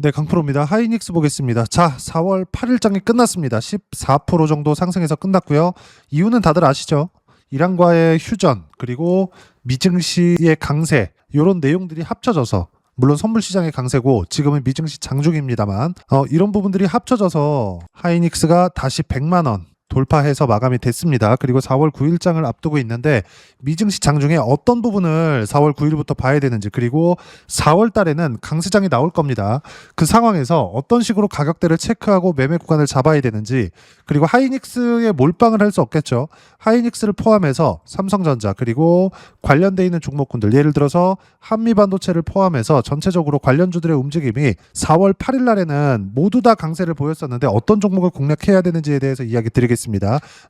네, 강프로입니다. 하이닉스 보겠습니다. 자, 4월 8일장이 끝났습니다. 14% 정도 상승해서 끝났고요. 이유는 다들 아시죠? 이란과의 휴전, 그리고 미증시의 강세, 이런 내용들이 합쳐져서, 물론 선물 시장의 강세고 지금은 미증시 장중입니다만 이런 부분들이 합쳐져서 하이닉스가 다시 100만 원 돌파해서 마감이 됐습니다. 그리고 4월 9일장을 앞두고 있는데 미증시 장중에 어떤 부분을 4월 9일부터 봐야 되는지, 그리고 4월 달에는 강세장이 나올 겁니다. 그 상황에서 어떤 식으로 가격대를 체크하고 매매 구간을 잡아야 되는지, 그리고 하이닉스에 몰빵을 할 수 없겠죠. 하이닉스를 포함해서 삼성전자 그리고 관련돼 있는 종목군들, 예를 들어서 한미반도체를 포함해서 전체적으로 관련주들의 움직임이 4월 8일 날에는 모두 다 강세를 보였었는데 어떤 종목을 공략해야 되는지에 대해서 이야기 드리겠습니다.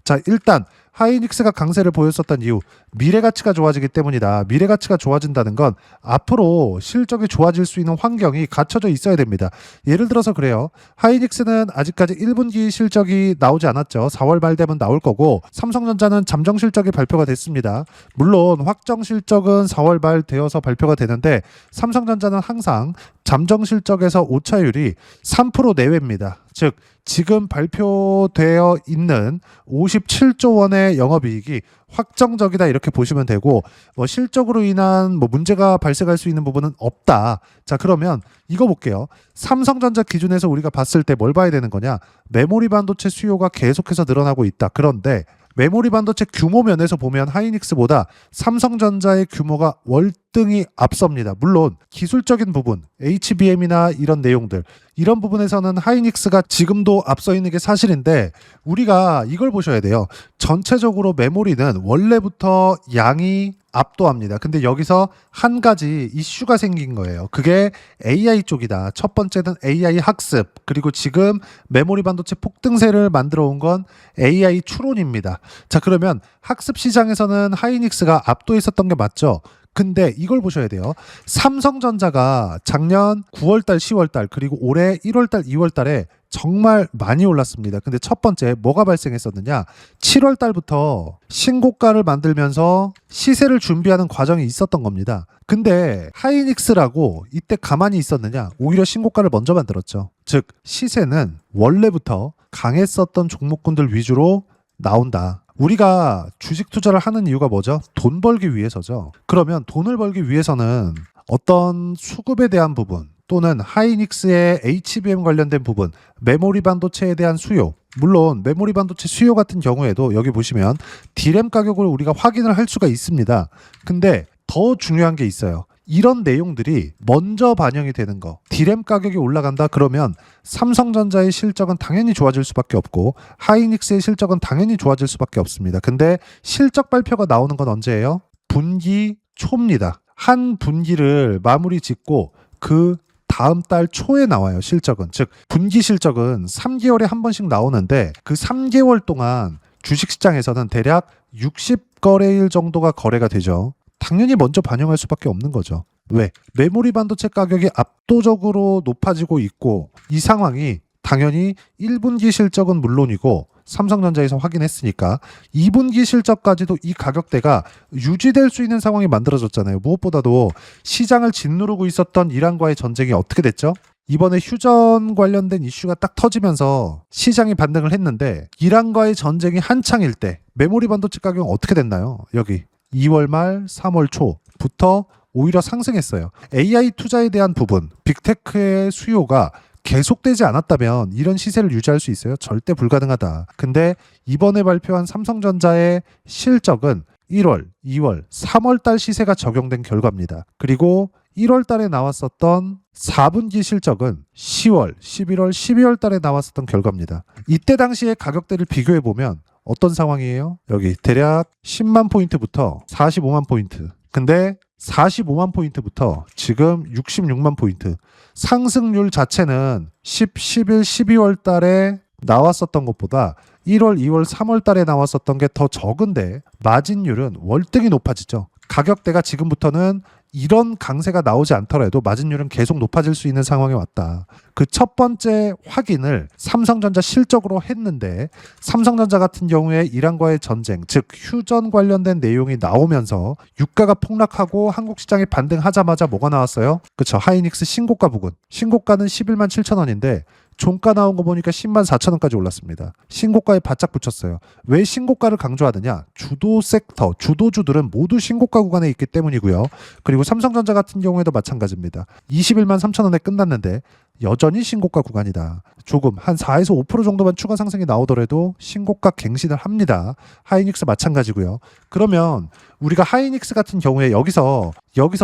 자, 일단 하이닉스가 강세를 보였었던 이유, 미래가치가 좋아지기 때문이다. 미래가치가 좋아진다는 건 앞으로 실적이 좋아질 수 있는 환경이 갖춰져 있어야 됩니다. 예를 들어서 그래요. 하이닉스는 아직까지 1분기 실적이 나오지 않았죠. 4월 말 되면 나올 거고, 삼성전자는 잠정 실적이 발표가 됐습니다. 물론 확정 실적은 4월 말 되어서 발표가 되는데 삼성전자는 항상 잠정 실적에서 오차율이 3% 내외입니다. 즉 지금 발표되어 있는 57조 원의 영업이익이 확정적이다, 이렇게 보시면 되고, 실적으로 인한 문제가 발생할 수 있는 부분은 없다. 자, 그러면 이거 볼게요. 삼성전자 기준에서 우리가 봤을 때 뭘 봐야 되는 거냐? 메모리 반도체 수요가 계속해서 늘어나고 있다. 그런데 메모리 반도체 규모 면에서 보면 하이닉스보다 삼성전자의 규모가 월등히 앞섭니다. 물론 기술적인 부분, HBM이나 이런 내용들, 이런 부분에서는 하이닉스가 지금도 앞서 있는 게 사실인데, 우리가 이걸 보셔야 돼요. 전체적으로 메모리는 원래부터 양이 압도합니다. 근데 여기서 한 가지 이슈가 생긴 거예요. 그게 AI 쪽이다. 첫 번째는 AI 학습, 그리고 지금 메모리 반도체 폭등세를 만들어 온 건 AI 추론입니다. 자, 그러면 학습 시장에서는 하이닉스가 압도에 있었던 게 맞죠? 근데 이걸 보셔야 돼요. 삼성전자가 작년 9월달, 10월달, 그리고 올해 1월달, 2월달에 정말 많이 올랐습니다. 근데 첫 번째 뭐가 발생했었느냐? 7월달부터 신고가를 만들면서 시세를 준비하는 과정이 있었던 겁니다. 근데 하이닉스라고 이때 가만히 있었느냐? 오히려 신고가를 먼저 만들었죠. 즉 시세는 원래부터 강했었던 종목군들 위주로 나온다. 우리가 주식 투자를 하는 이유가 뭐죠? 돈 벌기 위해서죠. 그러면 돈을 벌기 위해서는 어떤 수급에 대한 부분, 또는 하이닉스의 HBM 관련된 부분, 메모리 반도체에 대한 수요, 물론 메모리 반도체 수요 같은 경우에도 여기 보시면 D램 가격을 우리가 확인을 할 수가 있습니다. 근데 더 중요한 게 있어요. 이런 내용들이 먼저 반영이 되는 거. D램 가격이 올라간다 그러면 삼성전자의 실적은 당연히 좋아질 수밖에 없고 하이닉스의 실적은 당연히 좋아질 수밖에 없습니다. 근데 실적 발표가 나오는 건 언제예요? 분기 초입니다. 한 분기를 마무리 짓고 그 다음 달 초에 나와요, 실적은. 즉 분기 실적은 3개월에 한 번씩 나오는데 그 3개월 동안 주식시장에서는 대략 60거래일 정도가 거래가 되죠. 당연히 먼저 반영할 수밖에 없는 거죠. 왜? 메모리 반도체 가격이 압도적으로 높아지고 있고, 이 상황이 당연히 1분기 실적은 물론이고 삼성전자에서 확인했으니까 2분기 실적까지도 이 가격대가 유지될 수 있는 상황이 만들어졌잖아요. 무엇보다도 시장을 짓누르고 있었던 이란과의 전쟁이 어떻게 됐죠? 이번에 휴전 관련된 이슈가 딱 터지면서 시장이 반등을 했는데, 이란과의 전쟁이 한창일 때 메모리 반도체 가격은 어떻게 됐나요? 여기 2월 말 3월 초부터 오히려 상승했어요. AI 투자에 대한 부분, 빅테크의 수요가 계속되지 않았다면 이런 시세를 유지할 수 있어요? 절대 불가능하다. 근데 이번에 발표한 삼성전자의 실적은 1월, 2월, 3월 달 시세가 적용된 결과입니다. 그리고 1월 달에 나왔었던 4분기 실적은 10월, 11월, 12월 달에 나왔었던 결과입니다. 이때 당시의 가격대를 비교해 보면 어떤 상황이에요? 여기 대략 10만 포인트부터 45만 포인트. 근데 45만 포인트부터 지금 66만 포인트. 상승률 자체는 10, 11, 12월 달에 나왔었던 것보다 1월, 2월, 3월 달에 나왔었던 게 더 적은데 마진율은 월등히 높아지죠. 가격대가 지금부터는 이런 강세가 나오지 않더라도 마진율은 계속 높아질 수 있는 상황에 왔다. 그 첫 번째 확인을 삼성전자 실적으로 했는데 삼성전자 같은 경우에 이란과의 전쟁, 즉 휴전 관련된 내용이 나오면서 유가가 폭락하고 한국 시장이 반등하자마자 뭐가 나왔어요? 그쵸, 하이닉스 신고가 부근. 신고가는 11만 7천 원인데 종가 나온 거 보니까 10만 4천 원까지 올랐습니다. 신고가에 바짝 붙였어요. 왜 신고가를 강조하느냐? 주도 섹터, 주도주들은 모두 신고가 구간에 있기 때문이고요. 그리고 삼성전자 같은 경우에도 마찬가지입니다. 21만 3천 원에 끝났는데 여전히 신고가 구간이다. 조금 한 4에서 5% 정도만 추가 상승이 나오더라도 신고가 갱신을 합니다. 하이닉스 마찬가지고요. 그러면 우리가 하이닉스 같은 경우에 여기서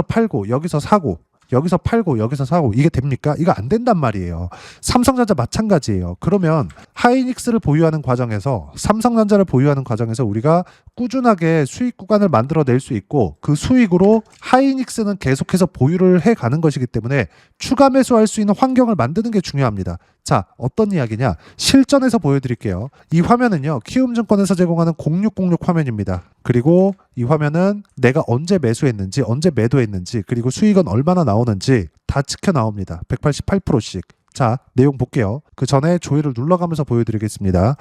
팔고 여기서 사고 여기서 팔고 여기서 사고 이게 됩니까? 이거 안 된단 말이에요. 삼성전자 마찬가지예요. 그러면 하이닉스를 보유하는 과정에서 삼성전자를 보유하는 과정에서 우리가 꾸준하게 수익 구간을 만들어낼 수 있고 그 수익으로 하이닉스는 계속해서 보유를 해가는 것이기 때문에 추가 매수할 수 있는 환경을 만드는 게 중요합니다. 자, 어떤 이야기냐? 실전에서 보여드릴게요. 이 화면은요, 키움증권에서 제공하는 0606 화면입니다. 그리고 이 화면은 내가 언제 매수했는지, 언제 매도했는지, 그리고 수익은 얼마나 나오는지 다 찍혀 나옵니다. 188%씩. 자, 내용 볼게요. 그 전에 조회를 눌러가면서 보여드리겠습니다.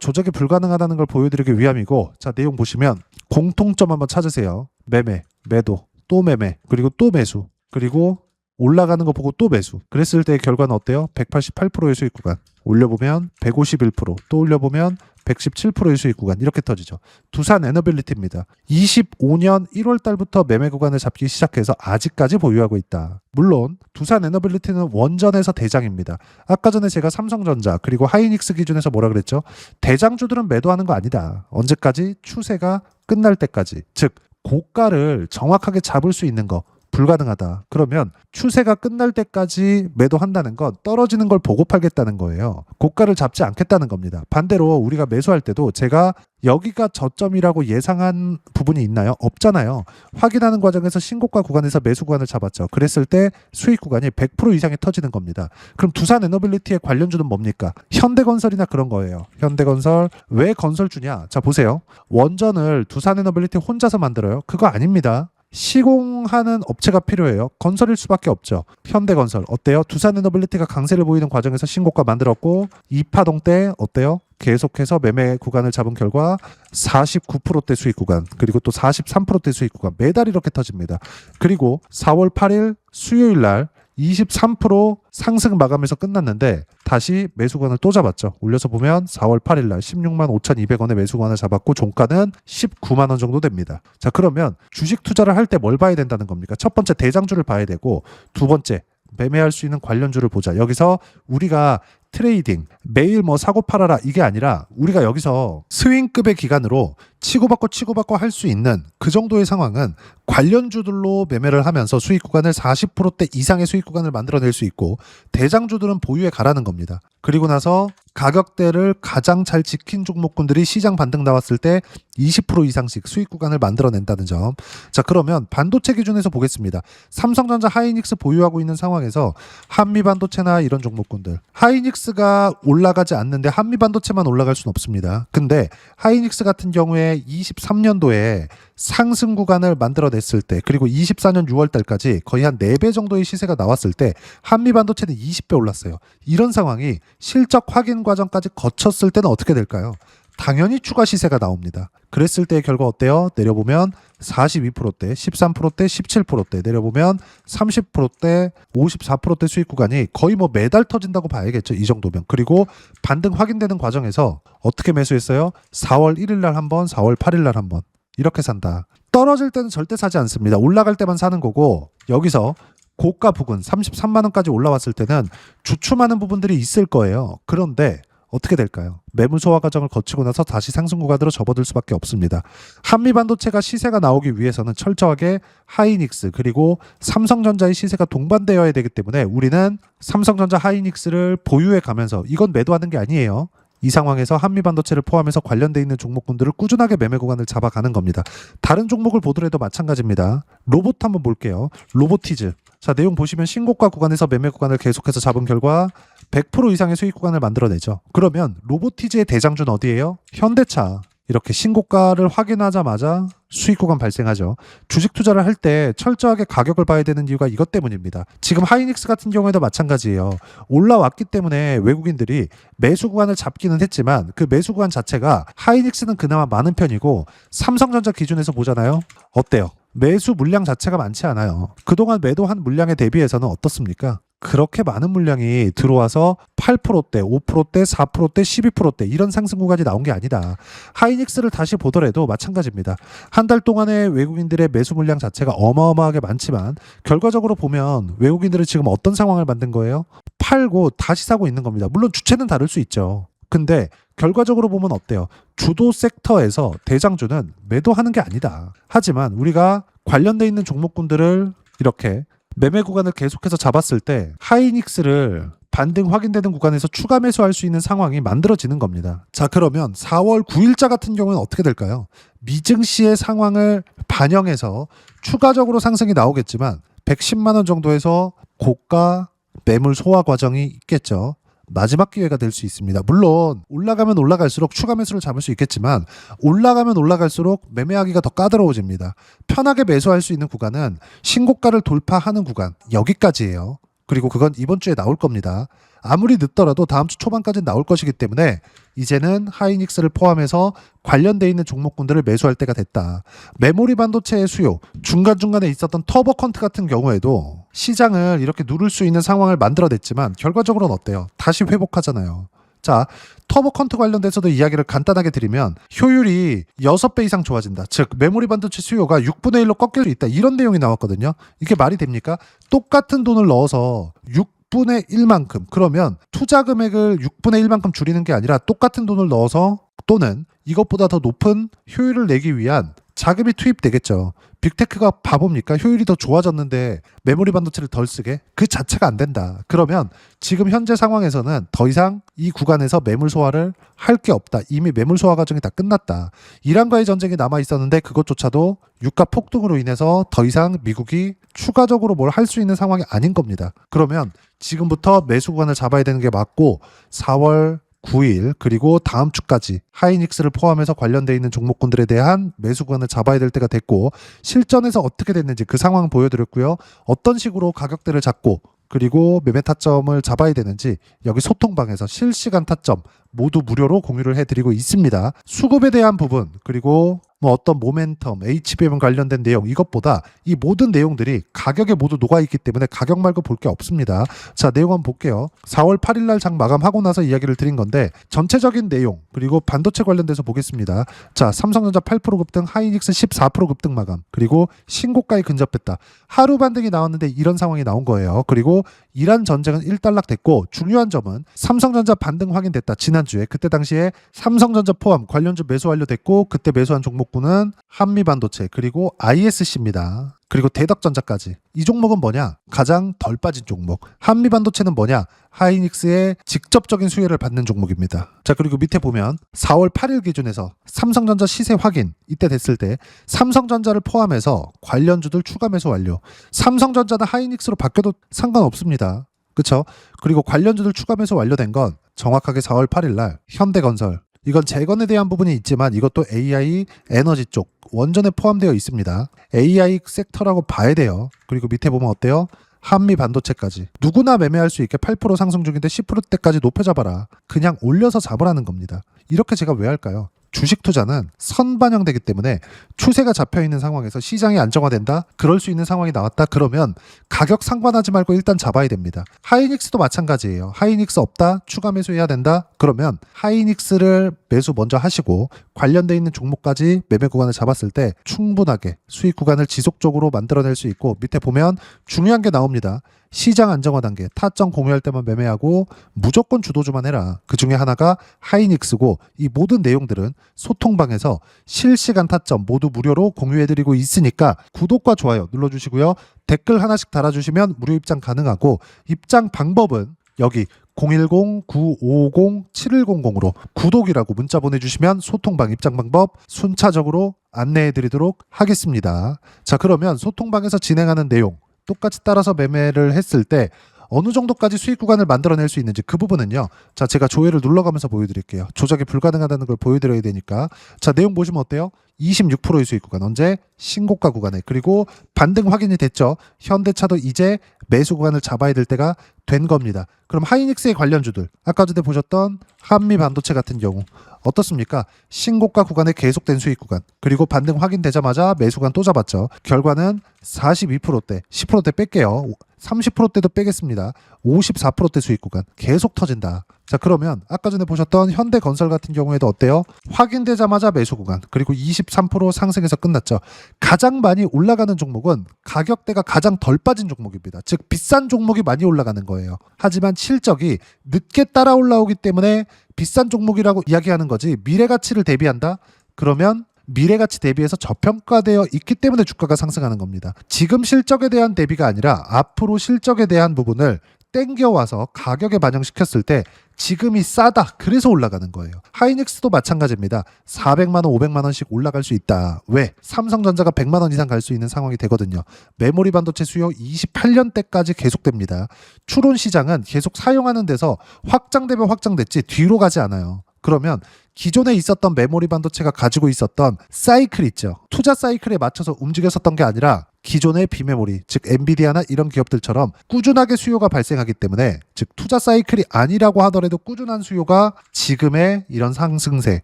조작이 불가능하다는 걸 보여드리기 위함이고, 자, 내용 보시면 공통점 한번 찾으세요. 매매, 매도, 또 매매, 그리고 또 매수, 그리고 올라가는 거 보고 또 매수. 그랬을 때의 결과는 어때요? 188%의 수익 구간. 올려보면 151%, 또 올려보면 117%의 수익 구간. 이렇게 터지죠. 두산 에너빌리티입니다. 25년 1월 달부터 매매 구간을 잡기 시작해서 아직까지 보유하고 있다. 물론 두산 에너빌리티는 원전에서 대장입니다. 아까 전에 제가 삼성전자 그리고 하이닉스 기준에서 뭐라 그랬죠? 대장주들은 매도하는 거 아니다. 언제까지? 추세가 끝날 때까지. 즉 고가를 정확하게 잡을 수 있는 거 불가능하다. 그러면 추세가 끝날 때까지 매도한다는 건 떨어지는 걸 보고 팔겠다는 거예요. 고가를 잡지 않겠다는 겁니다. 반대로 우리가 매수할 때도 제가 여기가 저점이라고 예상한 부분이 있나요? 없잖아요. 확인하는 과정에서 신고가 구간에서 매수 구간을 잡았죠. 그랬을 때 수익 구간이 100% 이상이 터지는 겁니다. 그럼 두산 에너빌리티의 관련주는 뭡니까? 현대건설이나 그런 거예요. 현대건설. 왜 건설주냐? 자, 보세요. 원전을 두산 에너빌리티 혼자서 만들어요? 그거 아닙니다. 시공하는 업체가 필요해요. 건설일 수밖에 없죠. 현대건설 어때요? 두산에너빌리티가 강세를 보이는 과정에서 신고가 만들었고 이파동 때 어때요? 계속해서 매매 구간을 잡은 결과 49%대 수익 구간, 그리고 또 43%대 수익 구간 매달 이렇게 터집니다. 그리고 4월 8일 수요일 날 23% 상승 마감에서 끝났는데 다시 매수관을 또 잡았죠. 올려서 보면 4월 8일 날 16만 5,200원의 매수관을 잡았고 종가는 19만 원 정도 됩니다. 자, 그러면 주식 투자를 할 때 뭘 봐야 된다는 겁니까? 첫 번째 대장주를 봐야 되고 두 번째 매매할 수 있는 관련주를 보자. 여기서 우리가 트레이딩, 매일 뭐 사고 팔아라 이게 아니라 우리가 여기서 스윙급의 기간으로 치고받고 할 수 있는 그 정도의 상황은 관련주들로 매매를 하면서 수익 구간을 40%대 이상의 수익 구간을 만들어낼 수 있고 대장주들은 보유에 가라는 겁니다. 그리고 나서 가격대를 가장 잘 지킨 종목군들이 시장 반등 나왔을 때 20% 이상씩 수익 구간을 만들어낸다는 점. 자, 그러면 반도체 기준에서 보겠습니다. 삼성전자 하이닉스 보유하고 있는 상황에서 한미반도체나 이런 종목군들 하이닉스가 올라가지 않는데 한미반도체만 올라갈 수는 없습니다. 근데 하이닉스 같은 경우에 23년도에 상승 구간을 만들어냈을 때 그리고 24년 6월 달까지 거의 한 4배 정도의 시세가 나왔을 때 한미반도체는 20배 올랐어요. 이런 상황이 실적 확인 과정까지 거쳤을 때는 어떻게 될까요? 당연히 추가 시세가 나옵니다. 그랬을 때의 결과 어때요? 내려보면 42%대, 13%대, 17%대, 내려보면 30%대, 54%대 수익 구간이 거의 뭐 매달 터진다고 봐야겠죠. 이 정도면. 그리고 반등 확인되는 과정에서 어떻게 매수했어요? 4월 1일 날 한 번, 4월 8일 날 한 번. 이렇게 산다. 떨어질 때는 절대 사지 않습니다. 올라갈 때만 사는 거고 여기서 고가 부근 33만 원까지 올라왔을 때는 주춤하는 부분들이 있을 거예요. 그런데 어떻게 될까요? 매물 소화 과정을 거치고 나서 다시 상승 구간으로 접어들 수밖에 없습니다. 한미반도체가 시세가 나오기 위해서는 철저하게 하이닉스 그리고 삼성전자의 시세가 동반되어야 되기 때문에 우리는 삼성전자 하이닉스를 보유해 가면서 이건 매도하는 게 아니에요. 이 상황에서 한미반도체를 포함해서 관련돼 있는 종목군들을 꾸준하게 매매 구간을 잡아가는 겁니다. 다른 종목을 보더라도 마찬가지입니다. 로봇 한번 볼게요. 로보티즈. 자, 내용 보시면 신고가 구간에서 매매 구간을 계속해서 잡은 결과 100% 이상의 수익 구간을 만들어내죠. 그러면 로보티즈의 대장주는 어디예요? 현대차. 이렇게 신고가를 확인하자마자 수익 구간 발생하죠. 주식 투자를 할 때 철저하게 가격을 봐야 되는 이유가 이것 때문입니다. 지금 하이닉스 같은 경우에도 마찬가지예요. 올라왔기 때문에 외국인들이 매수 구간을 잡기는 했지만 그 매수 구간 자체가 하이닉스는 그나마 많은 편이고 삼성전자 기준에서 보잖아요. 어때요? 매수 물량 자체가 많지 않아요. 그동안 매도한 물량에 대비해서는 어떻습니까? 그렇게 많은 물량이 들어와서 8%대, 5%대, 4%대, 12%대 이런 상승 구간이 나온 게 아니다. 하이닉스를 다시 보더라도 마찬가지입니다. 한 달 동안의 외국인들의 매수 물량 자체가 어마어마하게 많지만 결과적으로 보면 외국인들은 지금 어떤 상황을 만든 거예요? 팔고 다시 사고 있는 겁니다. 물론 주체는 다를 수 있죠. 근데 결과적으로 보면 어때요? 주도 섹터에서 대장주는 매도하는 게 아니다. 하지만 우리가 관련돼 있는 종목군들을 이렇게 매매 구간을 계속해서 잡았을 때 하이닉스를 반등 확인되는 구간에서 추가 매수할 수 있는 상황이 만들어지는 겁니다. 자, 그러면 4월 9일자 같은 경우는 어떻게 될까요? 미증시의 상황을 반영해서 추가적으로 상승이 나오겠지만 110만 원 정도에서 고가 매물 소화 과정이 있겠죠. 마지막 기회가 될 수 있습니다. 물론 올라가면 올라갈수록 추가 매수를 잡을 수 있겠지만 올라가면 올라갈수록 매매하기가 더 까다로워집니다. 편하게 매수할 수 있는 구간은 신고가를 돌파하는 구간 여기까지예요. 그리고 그건 이번 주에 나올 겁니다. 아무리 늦더라도 다음 주 초반까지는 나올 것이기 때문에 이제는 하이닉스를 포함해서 관련돼 있는 종목군들을 매수할 때가 됐다. 메모리 반도체의 수요, 중간중간에 있었던 터보컨트 같은 경우에도 시장을 이렇게 누를 수 있는 상황을 만들어냈지만 결과적으로는 어때요? 다시 회복하잖아요. 자, 터보컨트 관련돼서도 이야기를 간단하게 드리면 효율이 6배 이상 좋아진다. 즉 메모리 반도체 수요가 6분의 1로 꺾일 수 있다. 이런 내용이 나왔거든요. 이게 말이 됩니까? 똑같은 돈을 넣어서 6분의 1만큼, 그러면 투자 금액을 6분의 1만큼 줄이는 게 아니라 똑같은 돈을 넣어서 또는 이것보다 더 높은 효율을 내기 위한 자금이 투입되겠죠. 빅테크가 바보입니까? 효율이 더 좋아졌는데 메모리 반도체를 덜 쓰게? 그 자체가 안 된다. 그러면 지금 현재 상황에서는 더 이상 이 구간에서 매물 소화를 할 게 없다. 이미 매물 소화 과정이 다 끝났다. 이란과의 전쟁이 남아 있었는데 그것조차도 유가 폭등으로 인해서 더 이상 미국이 추가적으로 뭘 할 수 있는 상황이 아닌 겁니다. 그러면 지금부터 매수 구간을 잡아야 되는 게 맞고 4월 9일 그리고 다음 주까지 하이닉스를 포함해서 관련돼 있는 종목군들에 대한 매수 구간을 잡아야 될 때가 됐고, 실전에서 어떻게 됐는지 그 상황 보여드렸고요. 어떤 식으로 가격대를 잡고 그리고 매매 타점을 잡아야 되는지 여기 소통방에서 실시간 타점 모두 무료로 공유를 해드리고 있습니다. 수급에 대한 부분 그리고 어떤 모멘텀, HBM 관련된 내용, 이것보다 이 모든 내용들이 가격에 모두 녹아있기 때문에 가격 말고 볼 게 없습니다. 자, 내용 한번 볼게요. 4월 8일 날 장 마감하고 나서 이야기를 드린 건데 전체적인 내용 그리고 반도체 관련돼서 보겠습니다. 자, 삼성전자 8% 급등, 하이닉스 14% 급등 마감, 그리고 신고가에 근접했다. 하루 반등이 나왔는데 이런 상황이 나온 거예요. 그리고 이란 전쟁은 일단락됐고 중요한 점은 삼성전자 반등 확인됐다. 지난주에 그때 당시에 삼성전자 포함 관련주 매수 완료됐고 그때 매수한 종목군은 한미반도체 그리고 ISC입니다. 그리고 대덕전자까지. 이 종목은 뭐냐? 가장 덜 빠진 종목. 한미반도체는 뭐냐? 하이닉스의 직접적인 수혜를 받는 종목입니다. 자, 그리고 밑에 보면 4월 8일 기준에서 삼성전자 시세 확인 이때 됐을 때 삼성전자를 포함해서 관련주들 추가 매수 완료. 삼성전자나 하이닉스로 바뀌어도 상관없습니다. 그렇죠? 그리고 관련주들 추가 매수 완료된 건 정확하게 4월 8일 날 현대건설. 이건 재건에 대한 부분이 있지만 이것도 AI 에너지 쪽 원전에 포함되어 있습니다. AI 섹터라고 봐야 돼요. 그리고 밑에 보면 어때요? 한미 반도체까지. 누구나 매매할 수 있게 8% 상승 중인데 10%대까지 높여 잡아라. 그냥 올려서 잡으라는 겁니다. 이렇게 제가 왜 할까요? 주식 투자는 선반영되기 때문에 추세가 잡혀있는 상황에서 시장이 안정화된다? 그럴 수 있는 상황이 나왔다? 그러면 가격 상관하지 말고 일단 잡아야 됩니다. 하이닉스도 마찬가지예요. 하이닉스 없다? 추가 매수해야 된다? 그러면 하이닉스를 매수 먼저 하시고 관련돼 있는 종목까지 매매 구간을 잡았을 때 충분하게 수익 구간을 지속적으로 만들어낼 수 있고, 밑에 보면 중요한 게 나옵니다. 시장 안정화 단계, 타점 공유할 때만 매매하고 무조건 주도주만 해라. 그 중에 하나가 하이닉스고, 이 모든 내용들은 소통방에서 실시간 타점 모두 무료로 공유해드리고 있으니까 구독과 좋아요 눌러주시고요. 댓글 하나씩 달아주시면 무료 입장 가능하고, 입장 방법은 여기 010-9550-7100으로 구독이라고 문자 보내주시면 소통방 입장 방법 순차적으로 안내해드리도록 하겠습니다. 자, 그러면 소통방에서 진행하는 내용 똑같이 따라서 매매를 했을 때 어느 정도까지 수익 구간을 만들어낼 수 있는지 그 부분은요. 자, 제가 조회를 눌러가면서 보여드릴게요. 조작이 불가능하다는 걸 보여드려야 되니까. 자, 내용 보시면 어때요? 26%의 수익 구간. 언제? 신고가 구간에. 그리고 반등 확인이 됐죠. 현대차도 이제 매수 구간을 잡아야 될 때가 된 겁니다. 그럼 하이닉스의 관련주들, 아까 전에 보셨던 한미 반도체 같은 경우 어떻습니까? 신고가 구간에 계속된 수익 구간, 그리고 반등 확인되자마자 매수 구간 또 잡았죠. 결과는 42%대, 10%대 뺄게요. 30%대도 빼겠습니다. 54%대 수익 구간 계속 터진다. 자, 그러면 아까 전에 보셨던 현대건설 같은 경우에도 어때요? 확인되자마자 매수 구간, 그리고 23% 상승해서 끝났죠. 가장 많이 올라가는 종목은 가격대가 가장 덜 빠진 종목입니다. 즉 비싼 종목이 많이 올라가는 거예요. 하지만 실적이 늦게 따라 올라오기 때문에 비싼 종목이라고 이야기하는 거지, 미래 가치를 대비한다? 그러면 미래 가치 대비해서 저평가되어 있기 때문에 주가가 상승하는 겁니다. 지금 실적에 대한 대비가 아니라 앞으로 실적에 대한 부분을 땡겨와서 가격에 반영시켰을 때 지금이 싸다, 그래서 올라가는 거예요. 하이닉스도 마찬가지입니다. 400만 원, 500만 원씩 올라갈 수 있다. 왜? 삼성전자가 100만 원 이상 갈 수 있는 상황이 되거든요. 메모리 반도체 수요 28년대까지 계속됩니다. 추론 시장은 계속 사용하는 데서 확장되면 확장됐지 뒤로 가지 않아요. 그러면 기존에 있었던 메모리 반도체가 가지고 있었던 사이클 있죠. 투자 사이클에 맞춰서 움직였었던 게 아니라 기존의 비메모리, 즉 엔비디아나 이런 기업들처럼 꾸준하게 수요가 발생하기 때문에, 즉 투자 사이클이 아니라고 하더라도 꾸준한 수요가 지금의 이런 상승세,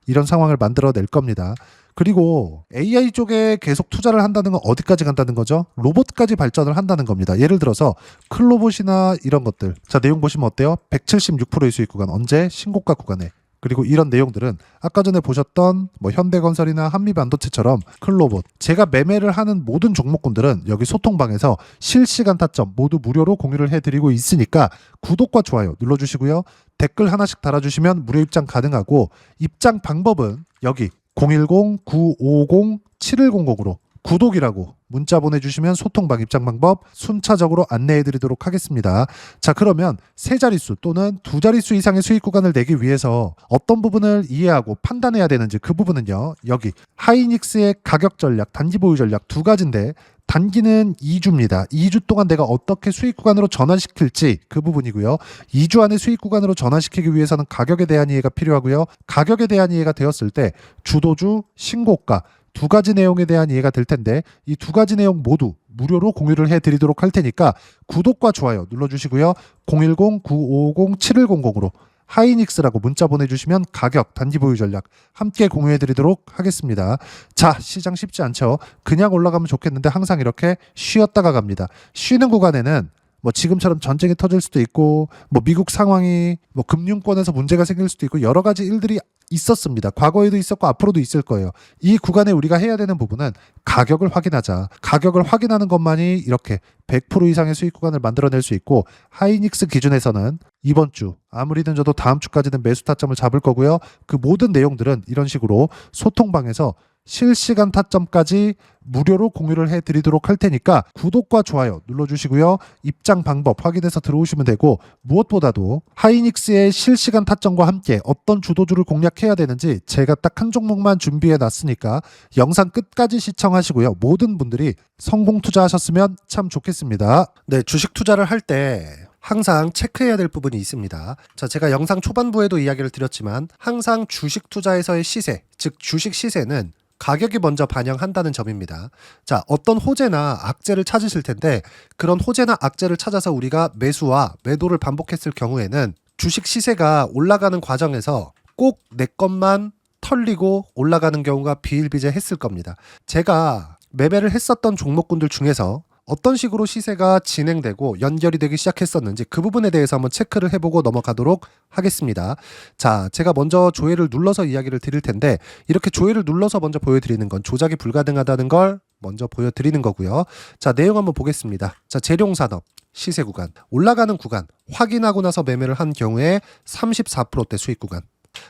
이런 상황을 만들어낼 겁니다. 그리고 AI 쪽에 계속 투자를 한다는 건 어디까지 간다는 거죠? 로봇까지 발전을 한다는 겁니다. 예를 들어서 클로봇이나 이런 것들. 자, 내용 보시면 어때요? 176%의 수익 구간, 언제? 신고가 구간에. 그리고 이런 내용들은 아까 전에 보셨던 뭐 현대건설이나 한미반도체처럼 클로봇, 제가 매매를 하는 모든 종목군들은 여기 소통방에서 실시간 타점 모두 무료로 공유를 해드리고 있으니까 구독과 좋아요 눌러주시고요. 댓글 하나씩 달아주시면 무료 입장 가능하고, 입장 방법은 여기 010-950-7100으로 구독이라고 문자 보내주시면 소통방 입장 방법 순차적으로 안내해드리도록 하겠습니다. 자, 그러면 세 자릿수 또는 두 자릿수 이상의 수익 구간을 내기 위해서 어떤 부분을 이해하고 판단해야 되는지 그 부분은요. 여기 하이닉스의 가격 전략, 단기 보유 전략 두 가지인데, 단기는 2주입니다. 2주 동안 내가 어떻게 수익 구간으로 전환시킬지 그 부분이고요. 2주 안에 수익 구간으로 전환시키기 위해서는 가격에 대한 이해가 필요하고요. 가격에 대한 이해가 되었을 때 주도주, 신고가 두 가지 내용에 대한 이해가 될 텐데, 이 두 가지 내용 모두 무료로 공유를 해드리도록 할 테니까 구독과 좋아요 눌러주시고요. 010-950-7100으로 하이닉스라고 문자 보내주시면 가격, 단기 보유 전략 함께 공유해드리도록 하겠습니다. 자, 시장 쉽지 않죠? 그냥 올라가면 좋겠는데 항상 이렇게 쉬었다가 갑니다. 쉬는 구간에는 뭐 지금처럼 전쟁이 터질 수도 있고, 뭐 미국 상황이 뭐 금융권에서 문제가 생길 수도 있고, 여러 가지 일들이 있었습니다. 과거에도 있었고 앞으로도 있을 거예요. 이 구간에 우리가 해야 되는 부분은 가격을 확인하자. 가격을 확인하는 것만이 이렇게 100% 이상의 수익 구간을 만들어낼 수 있고, 하이닉스 기준에서는 이번 주 아무리 늦어도 다음 주까지는 매수 타점을 잡을 거고요. 그 모든 내용들은 이런 식으로 소통방에서 실시간 타점까지 무료로 공유를 해드리도록 할 테니까 구독과 좋아요 눌러주시고요. 입장 방법 확인해서 들어오시면 되고, 무엇보다도 하이닉스의 실시간 타점과 함께 어떤 주도주를 공략해야 되는지 제가 딱 한 종목만 준비해 놨으니까 영상 끝까지 시청하시고요. 모든 분들이 성공 투자하셨으면 참 좋겠습니다. 네, 주식 투자를 할 때 항상 체크해야 될 부분이 있습니다. 자, 제가 영상 초반부에도 이야기를 드렸지만 항상 주식 투자에서의 시세, 즉 주식 시세는 가격이 먼저 반영한다는 점입니다. 자, 어떤 호재나 악재를 찾으실 텐데, 그런 호재나 악재를 찾아서 우리가 매수와 매도를 반복했을 경우에는 주식 시세가 올라가는 과정에서 꼭 내 것만 털리고 올라가는 경우가 비일비재했을 겁니다. 제가 매매를 했었던 종목군들 중에서 어떤 식으로 시세가 진행되고 연결이 되기 시작했었는지 그 부분에 대해서 한번 체크를 해보고 넘어가도록 하겠습니다. 자, 제가 먼저 조회를 눌러서 이야기를 드릴 텐데, 이렇게 조회를 눌러서 먼저 보여드리는 건 조작이 불가능하다는 걸 먼저 보여드리는 거고요. 자, 내용 한번 보겠습니다. 자, 재룡산업 시세 구간, 올라가는 구간 확인하고 나서 매매를 한 경우에 34%대 수익 구간.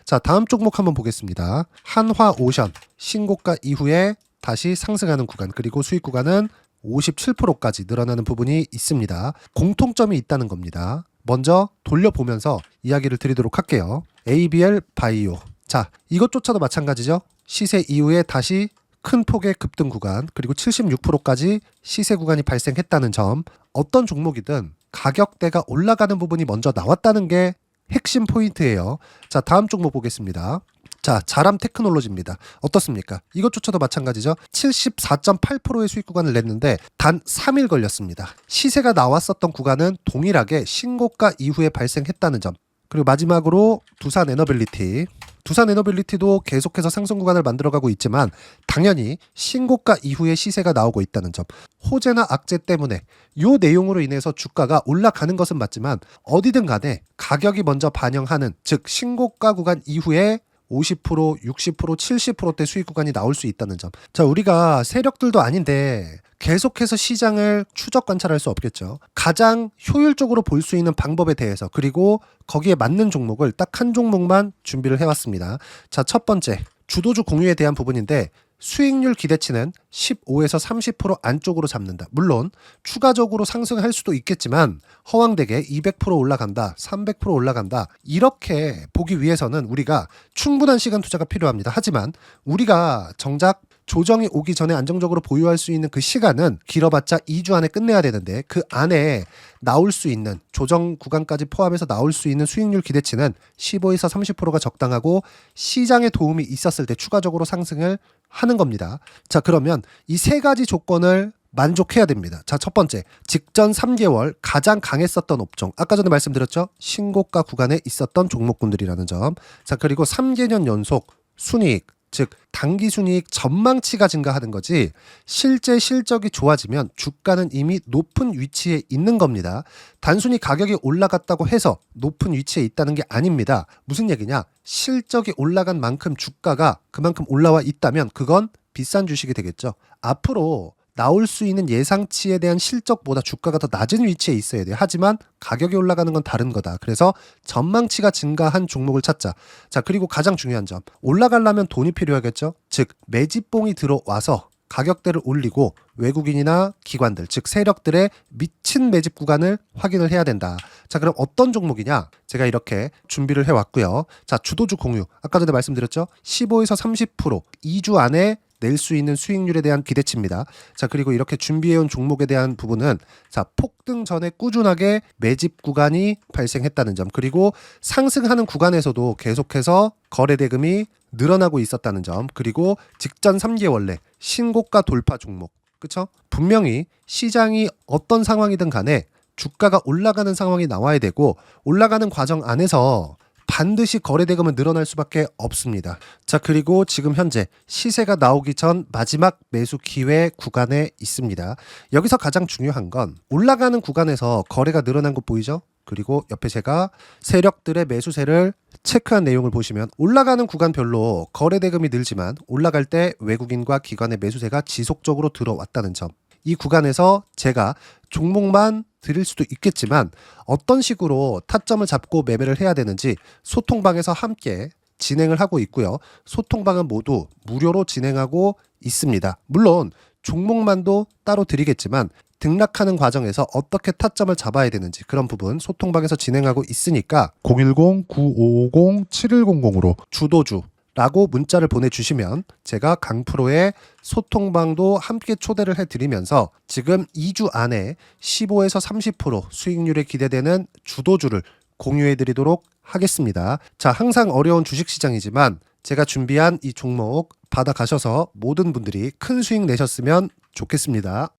자, 다음 종목 한번 보겠습니다. 한화오션 신고가 이후에 다시 상승하는 구간, 그리고 수익 구간은 57%까지 늘어나는 부분이 있습니다. 공통점이 있다는 겁니다. 먼저 돌려보면서 이야기를 드리도록 할게요. ABL 바이오. 자, 이것조차도 마찬가지죠. 시세 이후에 다시 큰 폭의 급등 구간, 그리고 76%까지 시세 구간이 발생했다는 점. 어떤 종목이든 가격대가 올라가는 부분이 먼저 나왔다는 게 핵심 포인트예요. 자, 다음 종목 보겠습니다. 자, 자람 테크놀로지입니다. 어떻습니까? 이것조차도 마찬가지죠. 74.8%의 수익 구간을 냈는데 단 3일 걸렸습니다. 시세가 나왔었던 구간은 동일하게 신고가 이후에 발생했다는 점. 그리고 마지막으로 두산 에너빌리티. 두산 에너빌리티도 계속해서 상승 구간을 만들어가고 있지만 당연히 신고가 이후에 시세가 나오고 있다는 점. 호재나 악재 때문에 이 내용으로 인해서 주가가 올라가는 것은 맞지만 어디든 간에 가격이 먼저 반영하는, 즉 신고가 구간 이후에 50%, 60%, 70%대 수익 구간이 나올 수 있다는 점. 자, 우리가 세력들도 아닌데 계속해서 시장을 추적 관찰할 수 없겠죠. 가장 효율적으로 볼 수 있는 방법에 대해서, 그리고 거기에 맞는 종목을 딱 한 종목만 준비를 해왔습니다. 자, 첫 번째, 주도주 공유에 대한 부분인데 수익률 기대치는 15에서 30% 안쪽으로 잡는다. 물론 추가적으로 상승할 수도 있겠지만 허황되게 200% 올라간다, 300% 올라간다, 이렇게 보기 위해서는 우리가 충분한 시간 투자가 필요합니다. 하지만 우리가 정작 조정이 오기 전에 안정적으로 보유할 수 있는 그 시간은 길어봤자 2주 안에 끝내야 되는데, 그 안에 나올 수 있는 조정 구간까지 포함해서 나올 수 있는 수익률 기대치는 15에서 30%가 적당하고 시장에 도움이 있었을 때 추가적으로 상승을 하는 겁니다. 자, 그러면 이 세 가지 조건을 만족해야 됩니다. 자, 첫 번째, 직전 3개월 가장 강했었던 업종. 아까 전에 말씀드렸죠? 신고가 구간에 있었던 종목군들이라는 점. 자, 그리고 3개년 연속 순이익, 즉 단기 순이익 전망치가 증가하는 거지 실제 실적이 좋아지면 주가는 이미 높은 위치에 있는 겁니다. 단순히 가격이 올라갔다고 해서 높은 위치에 있다는 게 아닙니다. 무슨 얘기냐? 실적이 올라간 만큼 주가가 그만큼 올라와 있다면 그건 비싼 주식이 되겠죠. 앞으로 나올 수 있는 예상치에 대한 실적보다 주가가 더 낮은 위치에 있어야 돼요. 하지만 가격이 올라가는 건 다른 거다. 그래서 전망치가 증가한 종목을 찾자. 자, 그리고 가장 중요한 점, 올라가려면 돈이 필요하겠죠. 즉 매집봉이 들어와서 가격대를 올리고 외국인이나 기관들, 즉 세력들의 미친 매집 구간을 확인을 해야 된다. 자, 그럼 어떤 종목이냐? 제가 이렇게 준비를 해왔고요. 자, 주도주 공유. 아까 전에 말씀드렸죠. 15에서 30% 2주 안에 낼 수 있는 수익률에 대한 기대치입니다. 자, 그리고 이렇게 준비해온 종목에 대한 부분은, 자, 폭등 전에 꾸준하게 매집 구간이 발생했다는 점, 그리고 상승하는 구간에서도 계속해서 거래 대금이 늘어나고 있었다는 점, 그리고 직전 3개월 내 신고가 돌파 종목. 그쵸? 분명히 시장이 어떤 상황이든 간에 주가가 올라가는 상황이 나와야 되고, 올라가는 과정 안에서 반드시 거래대금은 늘어날 수밖에 없습니다. 자, 그리고 지금 현재 시세가 나오기 전 마지막 매수 기회 구간에 있습니다. 여기서 가장 중요한 건 올라가는 구간에서 거래가 늘어난 거 보이죠? 그리고 옆에 제가 세력들의 매수세를 체크한 내용을 보시면 올라가는 구간별로 거래대금이 늘지만 올라갈 때 외국인과 기관의 매수세가 지속적으로 들어왔다는 점. 이 구간에서 제가 종목만 드릴 수도 있겠지만 어떤 식으로 타점을 잡고 매매를 해야 되는지 소통방에서 함께 진행을 하고 있고요. 소통방은 모두 무료로 진행하고 있습니다. 물론 종목만도 따로 드리겠지만 등락하는 과정에서 어떻게 타점을 잡아야 되는지 그런 부분 소통방에서 진행하고 있으니까 010-9550-7100으로 주도주 라고 문자를 보내주시면 제가 강프로의 소통방도 함께 초대를 해드리면서 지금 2주 안에 15에서 30% 수익률에 기대되는 주도주를 공유해드리도록 하겠습니다. 자, 항상 어려운 주식시장이지만 제가 준비한 이 종목 받아가셔서 모든 분들이 큰 수익 내셨으면 좋겠습니다.